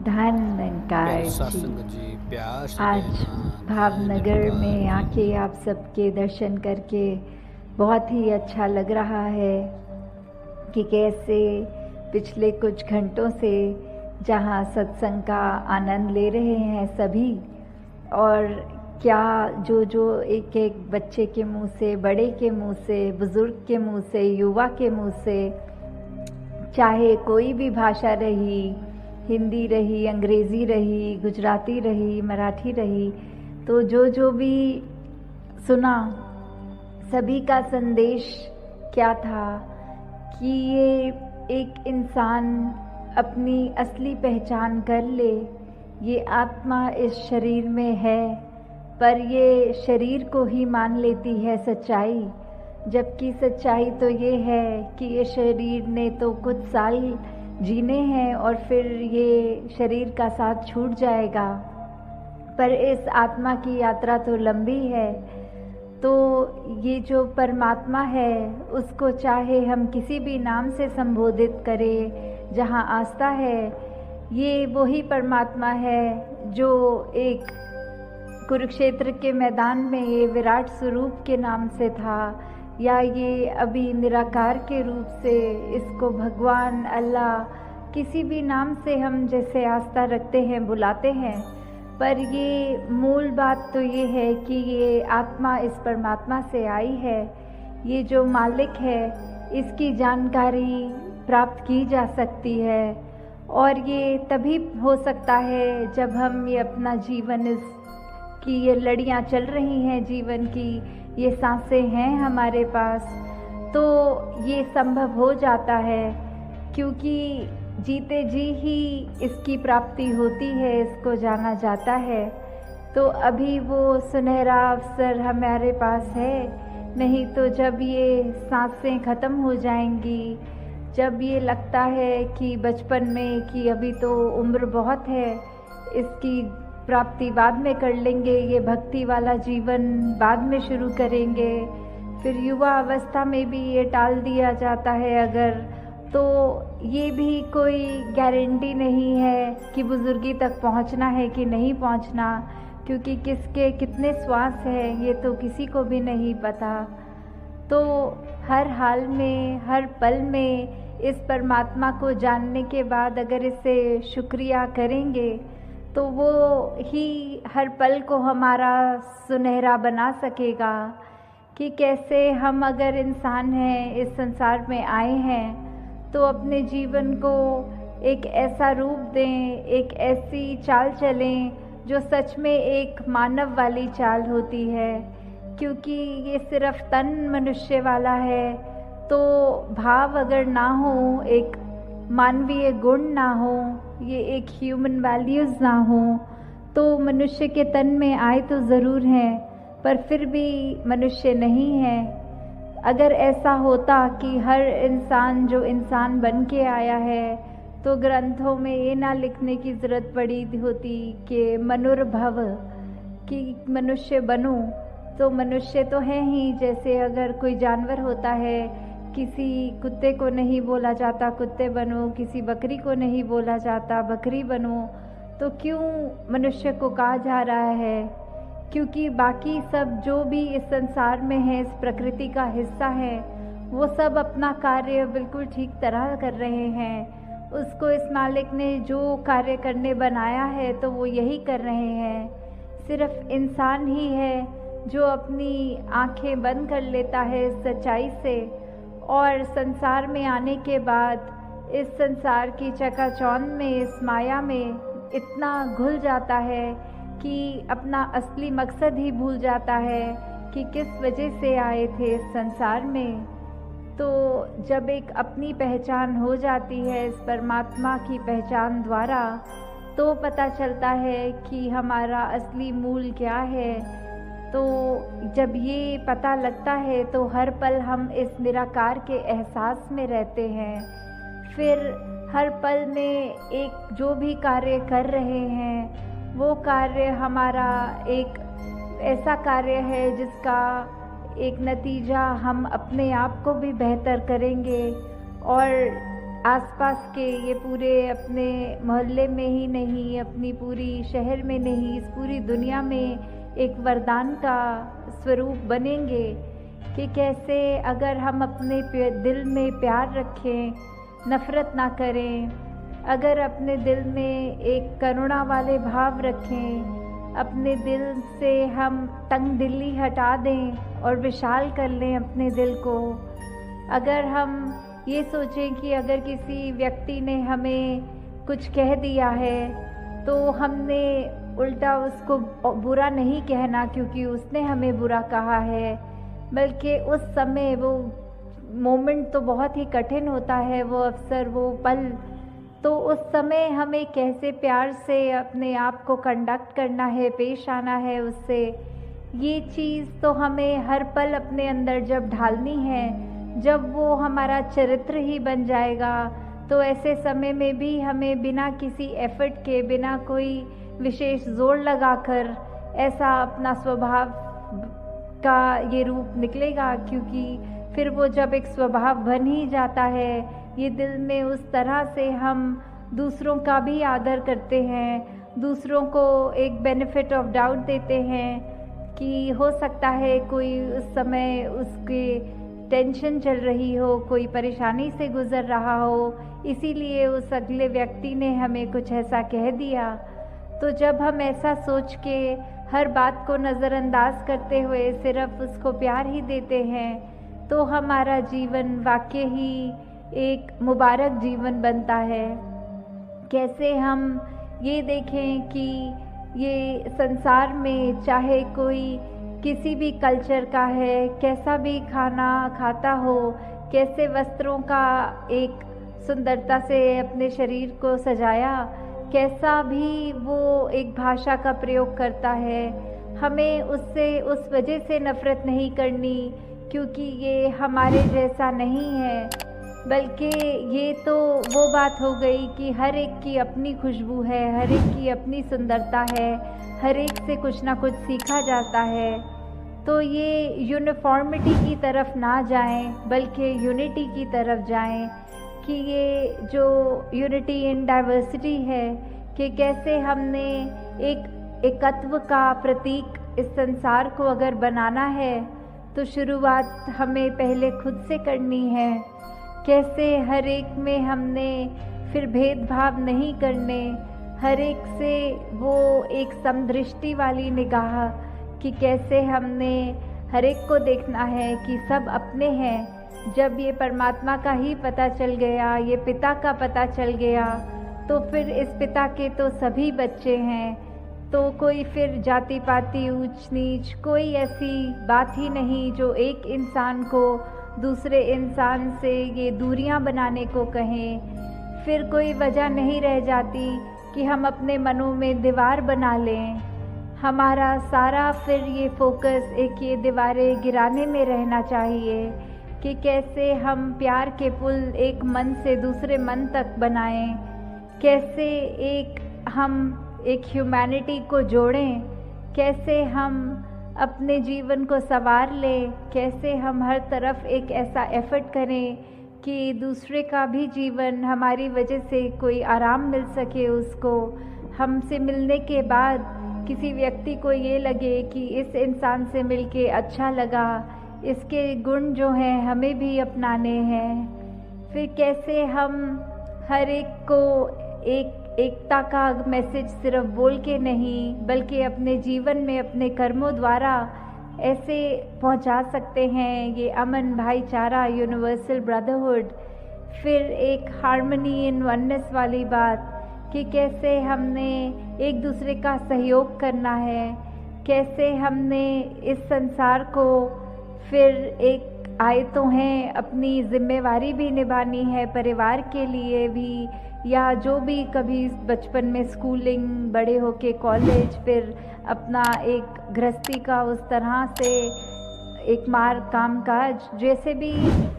धन प्यारे निरंकार जी। सत्संग जी, प्यार से आज कहना भावनगर निरंकार में जी। आके आप सबके दर्शन करके बहुत ही अच्छा लग रहा है कि कैसे पिछले कुछ घंटों से जहाँ सत्संग का आनंद ले रहे हैं सभी, और क्या जो जो एक एक बच्चे के मुंह से, बड़े के मुंह से, बुजुर्ग के मुंह से, युवा के मुंह से, चाहे कोई भी भाषा रही, हिंदी रही, अंग्रेज़ी रही, गुजराती रही, मराठी रही, तो जो जो भी सुना सभी का संदेश क्या था कि ये एक इंसान अपनी असली पहचान कर ले। ये आत्मा इस शरीर में है, पर ये शरीर को ही मान लेती है सच्चाई, जबकि सच्चाई तो ये है कि ये शरीर ने तो कुछ साल जीने हैं और फिर ये शरीर का साथ छूट जाएगा, पर इस आत्मा की यात्रा तो लंबी है। तो ये जो परमात्मा है उसको चाहे हम किसी भी नाम से संबोधित करें, जहाँ आस्था है, ये वही परमात्मा है जो एक कुरुक्षेत्र के मैदान में ये विराट स्वरूप के नाम से था, या ये अभी निराकार के रूप से इसको भगवान, अल्लाह, किसी भी नाम से हम जैसे आस्था रखते हैं, बुलाते हैं, पर ये मूल बात तो ये है कि ये आत्मा इस परमात्मा से आई है। ये जो मालिक है इसकी जानकारी प्राप्त की जा सकती है, और ये तभी हो सकता है जब हम ये अपना जीवन, इस की ये लड़ियाँ चल रही हैं जीवन की, ये सांसें हैं हमारे पास, तो ये संभव हो जाता है क्योंकि जीते जी ही इसकी प्राप्ति होती है, इसको जाना जाता है। तो अभी वो सुनहरा अवसर हमारे पास है, नहीं तो जब ये सांसें ख़त्म हो जाएंगी, जब ये लगता है कि बचपन में कि अभी तो उम्र बहुत है, इसकी प्राप्ति बाद में कर लेंगे, ये भक्ति वाला जीवन बाद में शुरू करेंगे, फिर युवा अवस्था में भी ये टाल दिया जाता है अगर, तो ये भी कोई गारंटी नहीं है कि बुजुर्गी तक पहुंचना है कि नहीं पहुंचना, क्योंकि किसके कितने श्वास हैं ये तो किसी को भी नहीं पता। तो हर हाल में, हर पल में इस परमात्मा को जानने के बाद अगर इसे शुक्रिया करेंगे तो वो ही हर पल को हमारा सुनहरा बना सकेगा। कि कैसे हम अगर इंसान हैं, इस संसार में आए हैं, तो अपने जीवन को एक ऐसा रूप दें, एक ऐसी चाल चलें जो सच में एक मानव वाली चाल होती है, क्योंकि ये सिर्फ तन मनुष्य वाला है, तो भाव अगर ना हो, एक मानवीय गुण ना हो, ये एक ह्यूमन वैल्यूज़ ना हो, तो मनुष्य के तन में आए तो ज़रूर हैं, पर फिर भी मनुष्य नहीं है। अगर ऐसा होता कि हर इंसान जो इंसान बन के आया है, तो ग्रंथों में ये ना लिखने की ज़रूरत पड़ी होती कि मनुर्भव, कि मनुष्य बनो, तो मनुष्य तो है ही। जैसे अगर कोई जानवर होता है, किसी कुत्ते को नहीं बोला जाता कुत्ते बनो, किसी बकरी को नहीं बोला जाता बकरी बनो, तो क्यों मनुष्य को कहा जा रहा है? क्योंकि बाकी सब जो भी इस संसार में है, इस प्रकृति का हिस्सा है, वो सब अपना कार्य बिल्कुल ठीक तरह कर रहे हैं। उसको इस मालिक ने जो कार्य करने बनाया है तो वो यही कर रहे हैं। सिर्फ इंसान ही है जो अपनी आंखें बंद कर लेता है इस सच्चाई से, और संसार में आने के बाद इस संसार की चकाचौंध में, इस माया में इतना घुल जाता है कि अपना असली मकसद ही भूल जाता है कि किस वजह से आए थे इस संसार में। तो जब एक अपनी पहचान हो जाती है इस परमात्मा की पहचान द्वारा, तो पता चलता है कि हमारा असली मूल क्या है। तो जब ये पता लगता है तो हर पल हम इस निराकार के एहसास में रहते हैं। फिर हर पल में एक जो भी कार्य कर रहे हैं, वो कार्य हमारा एक ऐसा कार्य है जिसका एक नतीजा हम अपने आप को भी बेहतर करेंगे, और आसपास के ये पूरे अपने मोहल्ले में ही नहीं, अपनी पूरी शहर में नहीं, इस पूरी दुनिया में एक वरदान का स्वरूप बनेंगे कि कैसे अगर हम अपने दिल में प्यार रखें, नफ़रत ना करें, अगर अपने दिल में एक करुणा वाले भाव रखें, अपने दिल से हम तंग दिली हटा दें और विशाल कर लें अपने दिल को। अगर हम ये सोचें कि अगर किसी व्यक्ति ने हमें कुछ कह दिया है तो हमने उल्टा उसको बुरा नहीं कहना क्योंकि उसने हमें बुरा कहा है, बल्कि उस समय वो मोमेंट तो बहुत ही कठिन होता है, वो अवसर, वो पल, तो उस समय हमें कैसे प्यार से अपने आप को कंडक्ट करना है, पेश आना है उससे, ये चीज़ तो हमें हर पल अपने अंदर जब ढालनी है, जब वो हमारा चरित्र ही बन जाएगा, तो ऐसे समय में भी हमें बिना किसी एफर्ट के, बिना कोई विशेष जोर लगाकर ऐसा अपना स्वभाव का ये रूप निकलेगा, क्योंकि फिर वो जब एक स्वभाव बन ही जाता है, ये दिल में उस तरह से हम दूसरों का भी आदर करते हैं, दूसरों को एक बेनिफिट ऑफ डाउट देते हैं कि हो सकता है कोई उस समय उसके टेंशन चल रही हो, कोई परेशानी से गुज़र रहा हो, इसीलिए उस अगले व्यक्ति ने हमें कुछ ऐसा कह दिया। तो जब हम ऐसा सोच के हर बात को नज़रअंदाज करते हुए सिर्फ उसको प्यार ही देते हैं, तो हमारा जीवन वाकई ही एक मुबारक जीवन बनता है। कैसे हम ये देखें कि ये संसार में चाहे कोई किसी भी कल्चर का है, कैसा भी खाना खाता हो, कैसे वस्त्रों का एक सुंदरता से अपने शरीर को सजाया, कैसा भी वो एक भाषा का प्रयोग करता है, हमें उससे उस वजह से नफ़रत नहीं करनी क्योंकि ये हमारे जैसा नहीं है, बल्कि ये तो वो बात हो गई कि हर एक की अपनी खुशबू है, हर एक की अपनी सुंदरता है, हर एक से कुछ ना कुछ सीखा जाता है। तो ये यूनिफॉर्मिटी की तरफ ना जाएं, बल्कि यूनिटी की तरफ जाएं कि ये जो यूनिटी इन डाइवर्सिटी है कि कैसे हमने एक एकत्व का प्रतीक इस संसार को अगर बनाना है तो शुरुआत हमें पहले खुद से करनी है। कैसे हर एक में हमने फिर भेदभाव नहीं करने, हर एक से वो एक समदृष्टि वाली निगाह कि कैसे हमने हर एक को देखना है कि सब अपने हैं। जब ये परमात्मा का ही पता चल गया, ये पिता का पता चल गया, तो फिर इस पिता के तो सभी बच्चे हैं, तो कोई फिर जाति पाति ऊंच नीच कोई ऐसी बात ही नहीं जो एक इंसान को दूसरे इंसान से ये दूरियां बनाने को कहें। फिर कोई वजह नहीं रह जाती कि हम अपने मनों में दीवार बना लें। हमारा सारा फिर ये फोकस एक ये दीवारें गिराने में रहना चाहिए कि कैसे हम प्यार के पुल एक मन से दूसरे मन तक बनाएं, कैसे हम एक ह्यूमैनिटी को जोड़ें, कैसे हम अपने जीवन को संवार लें, कैसे हम हर तरफ एक ऐसा एफर्ट करें कि दूसरे का भी जीवन हमारी वजह से कोई आराम मिल सके, उसको हमसे मिलने के बाद किसी व्यक्ति को ये लगे कि इस इंसान से मिलके अच्छा लगा, इसके गुण जो हैं हमें भी अपनाने हैं। फिर कैसे हम हर एक को एकता का मैसेज सिर्फ बोल के नहीं बल्कि अपने जीवन में अपने कर्मों द्वारा ऐसे पहुंचा सकते हैं, ये अमन, भाईचारा, यूनिवर्सल ब्रदरहुड। फिर एक हार्मनी इन वननेस वाली बात कि कैसे हमने एक दूसरे का सहयोग करना है, कैसे हमने इस संसार को फिर एक आए तो हैं अपनी जिम्मेवारी भी निभानी है, परिवार के लिए भी, या जो भी कभी बचपन में स्कूलिंग, बड़े होके कॉलेज, फिर अपना एक गृहस्थी का उस तरह से एक कामकाज, जैसे भी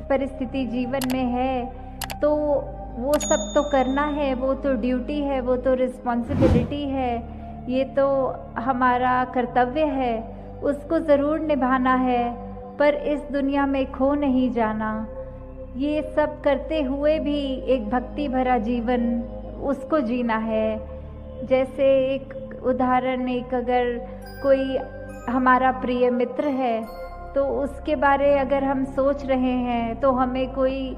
परिस्थिति जीवन में है, तो वो सब तो करना है, वो तो ड्यूटी है, वो तो रिस्पॉन्सिबिलिटी है, ये तो हमारा कर्तव्य है, उसको ज़रूर निभाना है, पर इस दुनिया में खो नहीं जाना। ये सब करते हुए भी एक भक्ति भरा जीवन उसको जीना है। जैसे एक उदाहरण, एक अगर कोई हमारा प्रिय मित्र है तो उसके बारे अगर हम सोच रहे हैं तो हमें कोई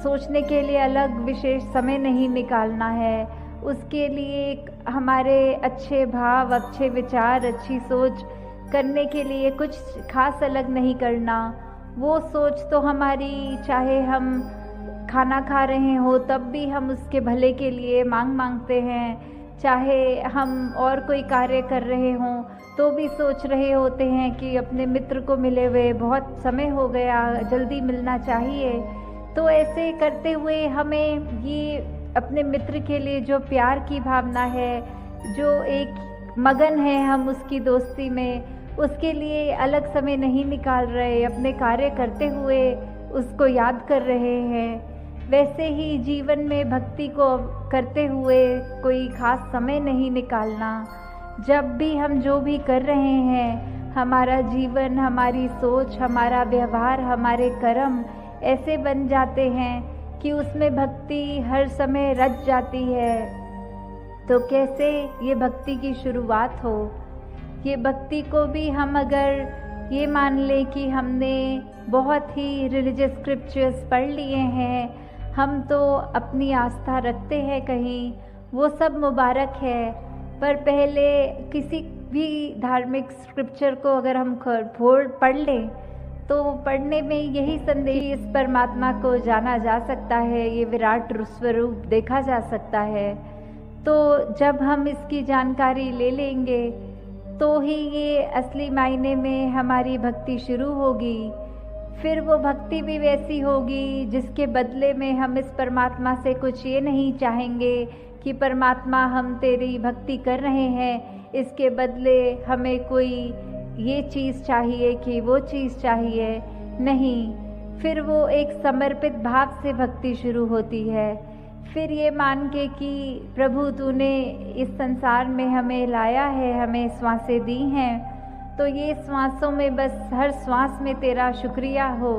सोचने के लिए अलग विशेष समय नहीं निकालना है। उसके लिए एक हमारे अच्छे भाव, अच्छे विचार, अच्छी सोच करने के लिए कुछ खास अलग नहीं करना। वो सोच तो हमारी, चाहे हम खाना खा रहे हो तब भी हम उसके भले के लिए मांगते हैं, चाहे हम और कोई कार्य कर रहे हों तो भी सोच रहे होते हैं कि अपने मित्र को मिले हुए बहुत समय हो गया, जल्दी मिलना चाहिए। तो ऐसे करते हुए हमें ये अपने मित्र के लिए जो प्यार की भावना है, जो एक मगन है हम उसकी दोस्ती में, उसके लिए अलग समय नहीं निकाल रहे, अपने कार्य करते हुए उसको याद कर रहे हैं। वैसे ही जीवन में भक्ति को करते हुए कोई खास समय नहीं निकालना। जब भी हम जो भी कर रहे हैं, हमारा जीवन, हमारी सोच, हमारा व्यवहार, हमारे कर्म ऐसे बन जाते हैं कि उसमें भक्ति हर समय रच जाती है। तो कैसे ये भक्ति की शुरुआत हो? ये भक्ति को भी हम अगर ये मान लें कि हमने बहुत ही रिलीजियस स्क्रिप्चर्स पढ़ लिए हैं, हम तो अपनी आस्था रखते हैं कहीं, वो सब मुबारक है। पर पहले किसी भी धार्मिक स्क्रिप्चर को अगर हम पढ़ लें तो पढ़ने में यही संदेश, इस परमात्मा को जाना जा सकता है, ये विराट स्वरूप देखा जा सकता है। तो जब हम इसकी जानकारी ले लेंगे तो ही ये असली मायने में हमारी भक्ति शुरू होगी। फिर वो भक्ति भी वैसी होगी जिसके बदले में हम इस परमात्मा से कुछ ये नहीं चाहेंगे कि परमात्मा हम तेरी भक्ति कर रहे हैं, इसके बदले हमें कोई ये चीज़ चाहिए कि वो चीज़ चाहिए। नहीं, फिर वो एक समर्पित भाव से भक्ति शुरू होती है। फिर ये मान के कि प्रभु तूने इस संसार में हमें लाया है, हमें श्वासें दी हैं, तो ये श्वासों में बस हर श्वास में तेरा शुक्रिया हो।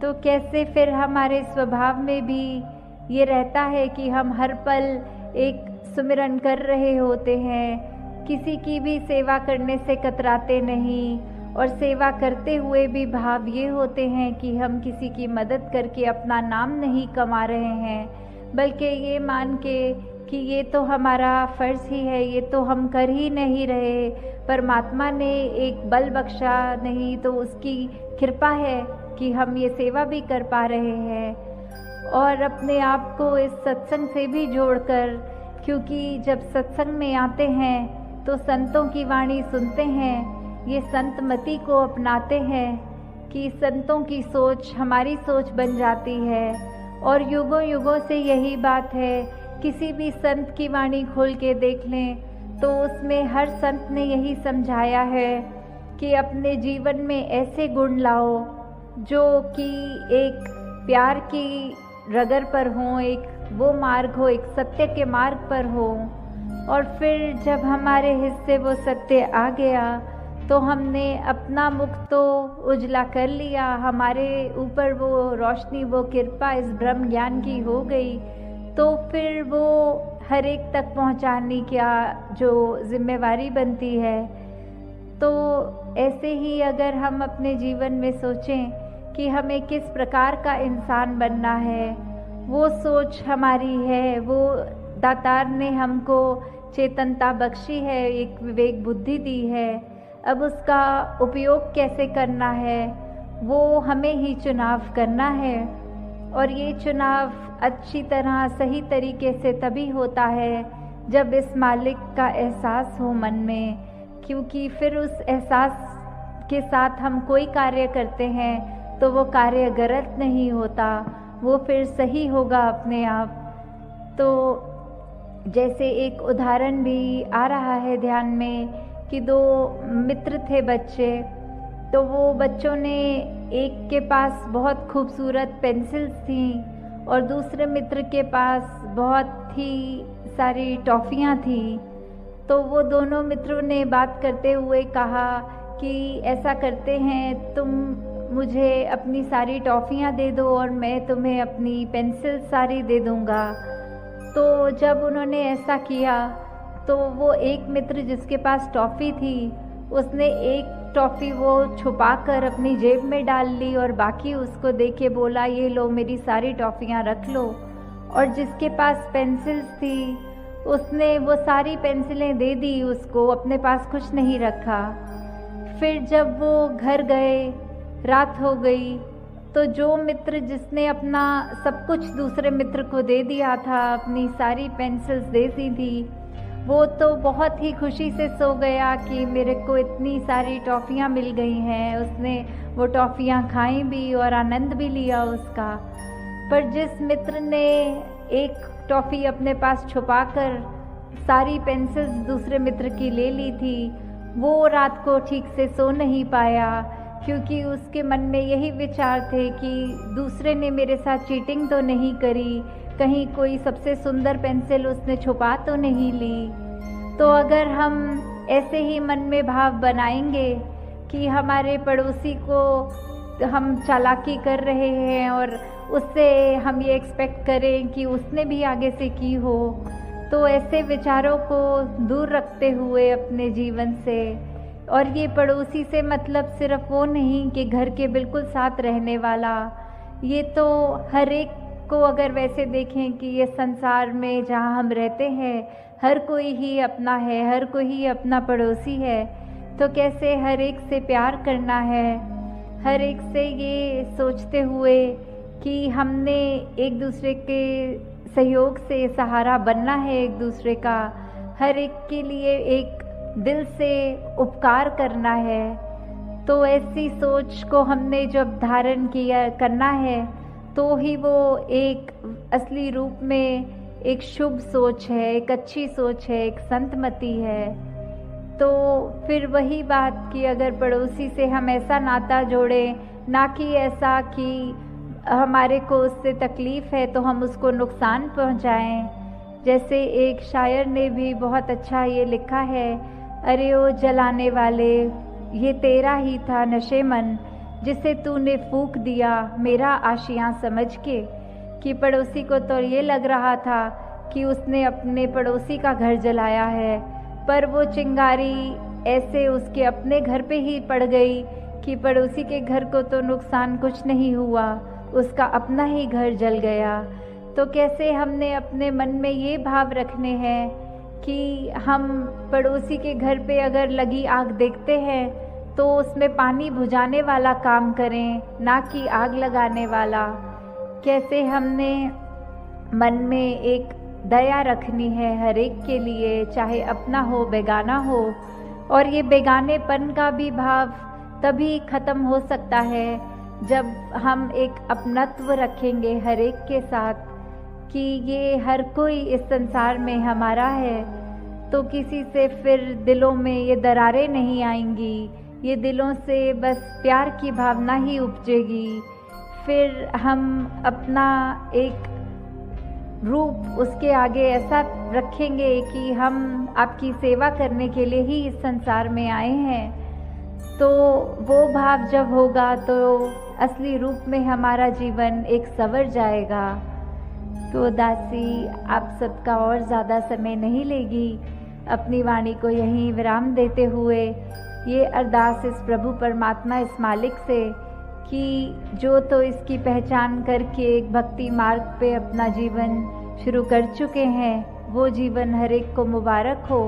तो कैसे फिर हमारे स्वभाव में भी ये रहता है कि हम हर पल एक सुमिरन कर रहे होते हैं, किसी की भी सेवा करने से कतराते नहीं, और सेवा करते हुए भी भाव ये होते हैं कि हम किसी की मदद करके अपना नाम नहीं कमा रहे हैं, बल्कि ये मान के कि ये तो हमारा फ़र्ज़ ही है, ये तो हम कर ही नहीं रहे, परमात्मा ने एक बल बख्शा, नहीं तो उसकी कृपा है कि हम ये सेवा भी कर पा रहे हैं। और अपने आप को इस सत्संग से भी जोड़कर, क्योंकि जब सत्संग में आते हैं तो संतों की वाणी सुनते हैं, ये संत मति को अपनाते हैं कि संतों की सोच हमारी सोच बन जाती है। और युगों युगों से यही बात है, किसी भी संत की वाणी खोल के देख लें तो उसमें हर संत ने यही समझाया है कि अपने जीवन में ऐसे गुण लाओ जो कि एक प्यार की रगर पर हो, एक वो मार्ग हो, एक सत्य के मार्ग पर हो। और फिर जब हमारे हिस्से वो सत्य आ गया तो हमने अपना मुख तो उजला कर लिया, हमारे ऊपर वो रोशनी, वो कृपा इस ब्रह्म ज्ञान की हो गई। तो फिर वो हर एक तक पहुंचाने का जो जिम्मेवारी बनती है। तो ऐसे ही अगर हम अपने जीवन में सोचें कि हमें किस प्रकार का इंसान बनना है, वो सोच हमारी है, वो दातार ने हमको चेतनता बख्शी है, एक विवेक बुद्धि दी है। अब उसका उपयोग कैसे करना है वो हमें ही चुनाव करना है। और ये चुनाव अच्छी तरह सही तरीके से तभी होता है जब इस मालिक का एहसास हो मन में, क्योंकि फिर उस एहसास के साथ हम कोई कार्य करते हैं तो वो कार्य गलत नहीं होता, वो फिर सही होगा अपने आप। तो जैसे एक उदाहरण भी आ रहा है ध्यान में कि दो मित्र थे बच्चे, तो वो बच्चों ने, एक के पास बहुत खूबसूरत पेंसिल्स थी और दूसरे मित्र के पास बहुत ही सारी टॉफ़ियाँ थी। तो वो दोनों मित्रों ने बात करते हुए कहा कि ऐसा करते हैं, तुम मुझे अपनी सारी टॉफ़ियाँ दे दो और मैं तुम्हें अपनी पेंसिल सारी दे दूँगा। तो जब उन्होंने ऐसा किया तो वो एक मित्र जिसके पास टॉफ़ी थी, उसने एक टॉफ़ी वो छुपा कर अपनी जेब में डाल ली और बाकी उसको दे के बोला, ये लो मेरी सारी टॉफ़ियाँ रख लो। और जिसके पास पेंसिल्स थी उसने वो सारी पेंसिलें दे दी उसको, अपने पास कुछ नहीं रखा। फिर जब वो घर गए, रात हो गई, तो जो मित्र जिसने अपना सब कुछ दूसरे मित्र को दे दिया था, अपनी सारी पेंसिल्स दे दी थी, वो तो बहुत ही खुशी से सो गया कि मेरे को इतनी सारी टॉफ़ियाँ मिल गई हैं। उसने वो टॉफ़ियाँ खाई भी और आनंद भी लिया उसका। पर जिस मित्र ने एक टॉफ़ी अपने पास छुपाकर सारी पेंसिल्स दूसरे मित्र की ले ली थी, वो रात को ठीक से सो नहीं पाया, क्योंकि उसके मन में यही विचार थे कि दूसरे ने मेरे साथ चीटिंग तो नहीं करी, कहीं कोई सबसे सुंदर पेंसिल उसने छुपा तो नहीं ली। तो अगर हम ऐसे ही मन में भाव बनाएंगे कि हमारे पड़ोसी को हम चालाकी कर रहे हैं और उससे हम ये एक्सपेक्ट करें कि उसने भी आगे से की हो, तो ऐसे विचारों को दूर रखते हुए अपने जीवन से, और ये पड़ोसी से मतलब सिर्फ वो नहीं कि घर के बिल्कुल साथ रहने वाला, ये तो हर एक को अगर वैसे देखें कि ये संसार में जहाँ हम रहते हैं हर कोई ही अपना है, हर कोई ही अपना पड़ोसी है, तो कैसे हर एक से प्यार करना है, हर एक से ये सोचते हुए कि हमने एक दूसरे के सहयोग से सहारा बनना है एक दूसरे का, हर एक के लिए एक दिल से उपकार करना है। तो ऐसी सोच को हमने जब धारण किया करना है तो ही वो एक असली रूप में एक शुभ सोच है, एक अच्छी सोच है, एक संतमति है। तो फिर वही बात कि अगर पड़ोसी से हम ऐसा नाता जोड़ें, ना कि ऐसा कि हमारे को उससे तकलीफ़ है तो हम उसको नुकसान पहुंचाएं। जैसे एक शायर ने भी बहुत अच्छा ये लिखा है, अरे ओ जलाने वाले, ये तेरा ही था नशेमन, जिसे तूने फूंक दिया मेरा आशियाँ समझ के। कि पड़ोसी को तो ये लग रहा था कि उसने अपने पड़ोसी का घर जलाया है, पर वो चिंगारी ऐसे उसके अपने घर पे ही पड़ गई कि पड़ोसी के घर को तो नुकसान कुछ नहीं हुआ, उसका अपना ही घर जल गया। तो कैसे हमने अपने मन में ये भाव रखने हैं कि हम पड़ोसी के घर पे अगर लगी आग देखते हैं तो उसमें पानी बुझाने वाला काम करें, ना कि आग लगाने वाला। कैसे हमने मन में एक दया रखनी है हर एक के लिए, चाहे अपना हो बेगाना हो। और ये बेगानेपन का भी भाव तभी ख़त्म हो सकता है जब हम एक अपनत्व रखेंगे हर एक के साथ, कि ये हर कोई इस संसार में हमारा है। तो किसी से फिर दिलों में ये दरारें नहीं आएंगी, ये दिलों से बस प्यार की भावना ही उपजेगी। फिर हम अपना एक रूप उसके आगे ऐसा रखेंगे कि हम आपकी सेवा करने के लिए ही इस संसार में आए हैं। तो वो भाव जब होगा तो असली रूप में हमारा जीवन एक संवर जाएगा। तो दासी आप सबका और ज़्यादा समय नहीं लेगी, अपनी वाणी को यहीं विराम देते हुए ये अरदास इस प्रभु परमात्मा, इस मालिक से कि जो तो इसकी पहचान करके एक भक्ति मार्ग पे अपना जीवन शुरू कर चुके हैं, वो जीवन हर एक को मुबारक हो।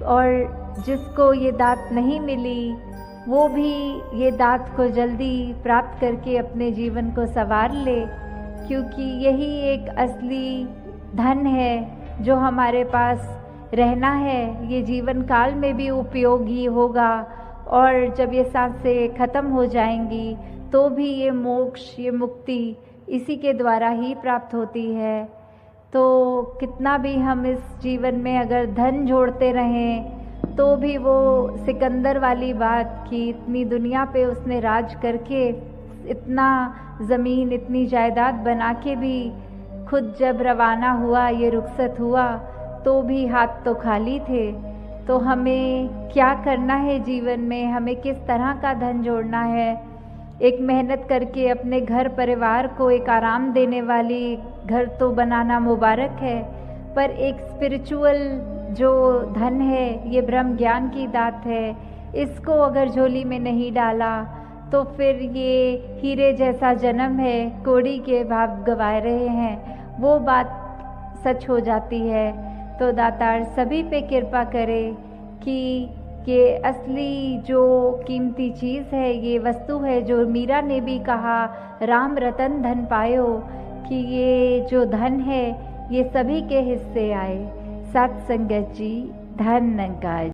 और जिसको ये दात नहीं मिली वो भी ये दात को जल्दी प्राप्त करके अपने जीवन को संवार ले, क्योंकि यही एक असली धन है जो हमारे पास रहना है। ये जीवन काल में भी उपयोगी होगा और जब ये सांसें ख़त्म हो जाएंगी तो भी ये मोक्ष, ये मुक्ति इसी के द्वारा ही प्राप्त होती है। तो कितना भी हम इस जीवन में अगर धन जोड़ते रहें तो भी वो सिकंदर वाली बात कि इतनी दुनिया पे उसने राज करके इतना ज़मीन, इतनी जायदाद बना के भी खुद जब रवाना हुआ, ये रुखसत हुआ, तो भी हाथ तो खाली थे। तो हमें क्या करना है जीवन में, हमें किस तरह का धन जोड़ना है, एक मेहनत करके अपने घर परिवार को एक आराम देने वाली घर तो बनाना मुबारक है, पर एक स्पिरिचुअल जो धन है, ये ब्रह्म ज्ञान की दात है, इसको अगर झोली में नहीं डाला तो फिर ये हीरे जैसा जन्म है, कौड़ी के भाव गंवा रहे हैं, वो बात सच हो जाती है। तो दातार सभी पे कृपा करे कि ये असली जो कीमती चीज़ है, ये वस्तु है, जो मीरा ने भी कहा राम रतन धन पायो, कि ये जो धन है ये सभी के हिस्से आए। सत्संगत जी, धन निकाय।